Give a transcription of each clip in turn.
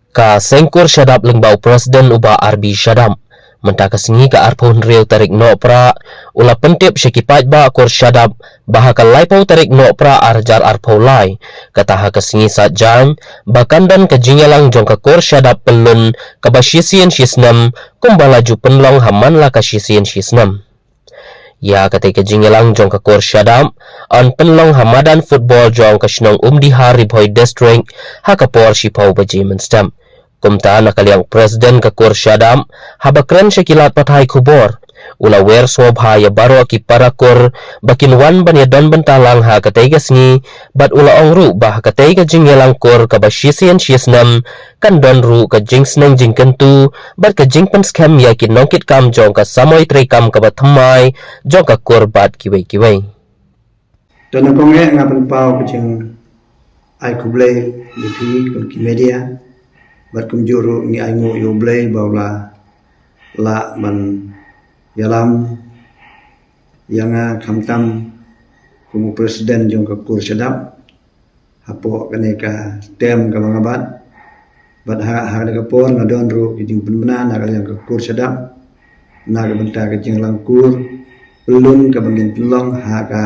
Ka sengkur syadap lengbau presiden uba RB syadam. Mentaka sengi ka arpun real tarik no pra ula pentip syikipat ba akur syadap bahaka laipau tarik no pra arjar arpau lai. Kata haka sengi saat jan bakan dan kejinyalang jong ka kur syadap pelun kabasyisian syisnam kumbalaju penlong haman la kasyisian syisnam. Ya kata kejinyalang jong ka kur syadam an penlong hamadan football jong ka sinong umdihar ribhoy district haka por sipau baji menstam. Kumta nakaliang presiden ka kur syadam habakran syakilat patay kubor ula wer swabha ya baro aki parakur bakin wan ban ya don bentalang ha katay gasngi bat ula ongru bah katay ka jingyalang kur ka basyisian syisnam kan don ru ka jingsneng jingkentu bat ka jingpen scam ya kin nongkit kam jong ka samoy trekam ka bathamay jong ka kur bat kiway dan kongge ngapen pau kecing ai kublai lipi kun ki media bat kum juru ni ai ngo yo blai baula la man yalam yang kamtam kumu presiden jong ka kur syadap hapo kane ka tem ka mangabat bat ha ka por ngadon ru kijing penmena na ka kur syadap na ka benta ka jing langkur ulun ka bangin pelong ha ka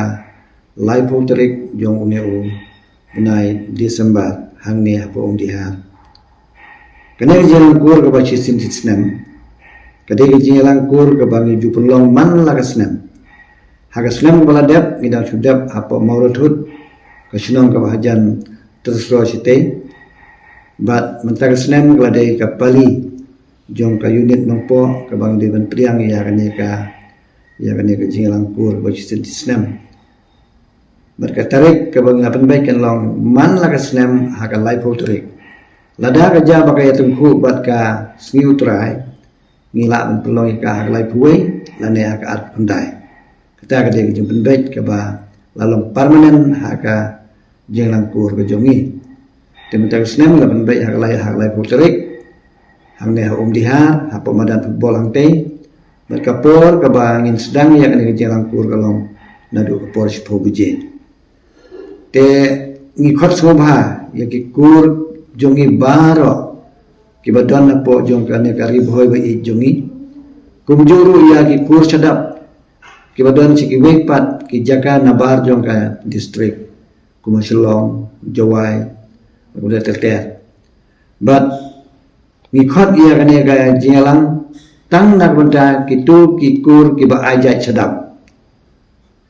laipo terik jong uneu benai Desember hang ni hapo dihar kene jing kur ka bachi sin sinem kadai jing kur ka bangi ju pelong man la ka sinem ha ka sinem bala dep ngidang sudap hapo maurut ka sinong ka bahajan terusro site bat mentaka sinem ka dai ka pali jong ka unit nompo ka bangi de ban priang ya kane ka jing kur bachi sin sinem berkatarik ke bangi apan baik kan long man la ka sinem ha ka laipo terik lada ka ja bakai tungku bat ka sengi utrai ngila ban pelong ka lai puai lane ka at pandai kita ka de jing penbait ka ba lalong permanen ha ka jing langkur ka jongi tementak snem la penbait ha lai puterik hang ne ha dihar ha pemadan football hang te bat ka por ka ba ngin sedang ya ka jing langkur ka long nadu ka por sipo buje te ngikot sobha ya ki kur jongi baro kibadon na po jong kane kariboy ba jongi kumjuru ya ki kur syadap kibadon si ki wekpat ki jaka nabar jong ka district kumasilong jawai udah terter but ngikot ya kane ka jingalang tang nak benda kitu ki kur ki ba ajai syadap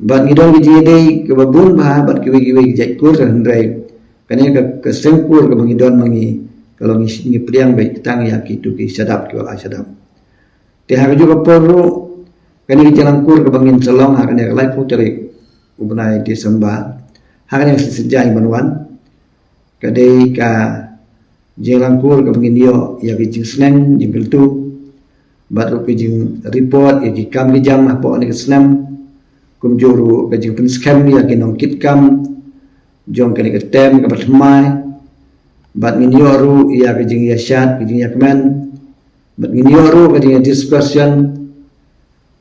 bat ngidong ki jidei ke babun ba bat ki wi jai kur hendrai kane ka sengkur ka mangidon mangi kalau ngi priang baik tang ya kitu ki sadap ki wala sadap te ha juga porru kane ki jalangkur ka bangin selong ha kane lai puteri ubnai Desember ha kane sejai banwan kadai ka jalangkur ka bangin yo ya ki jing sneng jing keltu bat ru ki jing report ya ki kam ki jam apa ne snam kum juru ka jing pen scam ya ki nong kit kam jong kane ka tem ka patmai bat ngin yoru ya ka jing ya syat ka jing ya kemen bat ngin yoru ka jing discussion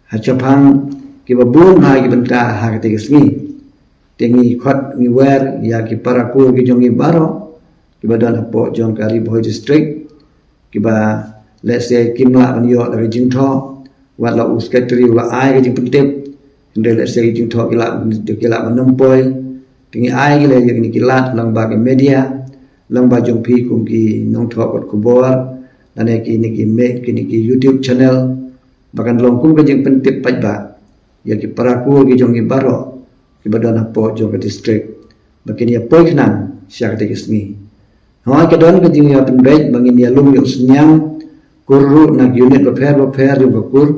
ha chapang ki babun ha ki benta ha ka tegesmi tengi khot ngi wer ya ki parakur ki jong baro ki badan hapo jong ka riboy district ki ba let's say kimla an yo la jing tho wat la uskatri la ai ka jing pentep ndel let's say jing tho ki la manompoi tingi ai ki le ni kilat lang ba media lang ba jong pi kum ki nong tho kot kubor lane ki ni ki YouTube channel bahkan long kum ka jing pentip paj ba ya ki parakur ki jong baro ki badan apo jong ka district bakin ya poi knan syak te kismi ha ka don ka jing ya penbait bangin ya lum yo senyam kurru na unit repair jong ka kur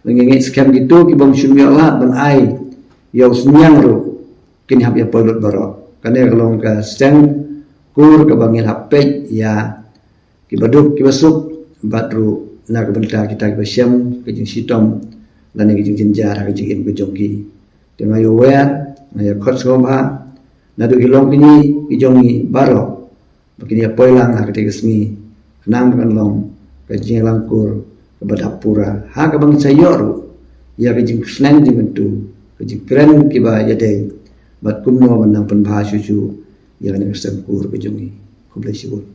ngi scam gitu ki bang syumi Allah ban ai yo senyam ru kini hab ya polot baro kane long ka steng kur ka bangil hapej ya ki baduk ki basuk batru na ka benta kita ki basyam ke jing sitom lan ki jing jinjar ka jing im ke jongki tema yo wer na ya khot sobha na du ilong kini ki jongi baro bakini ya poilang ha ka tegesmi kenang kan long ka jing langkur ka badapura ha ka bang sayoru ya ka jing snang jing bentu ka jing kren ki ba yadai bat kumno manang penbha susu yang ada kesempur ke jongi kublai sibut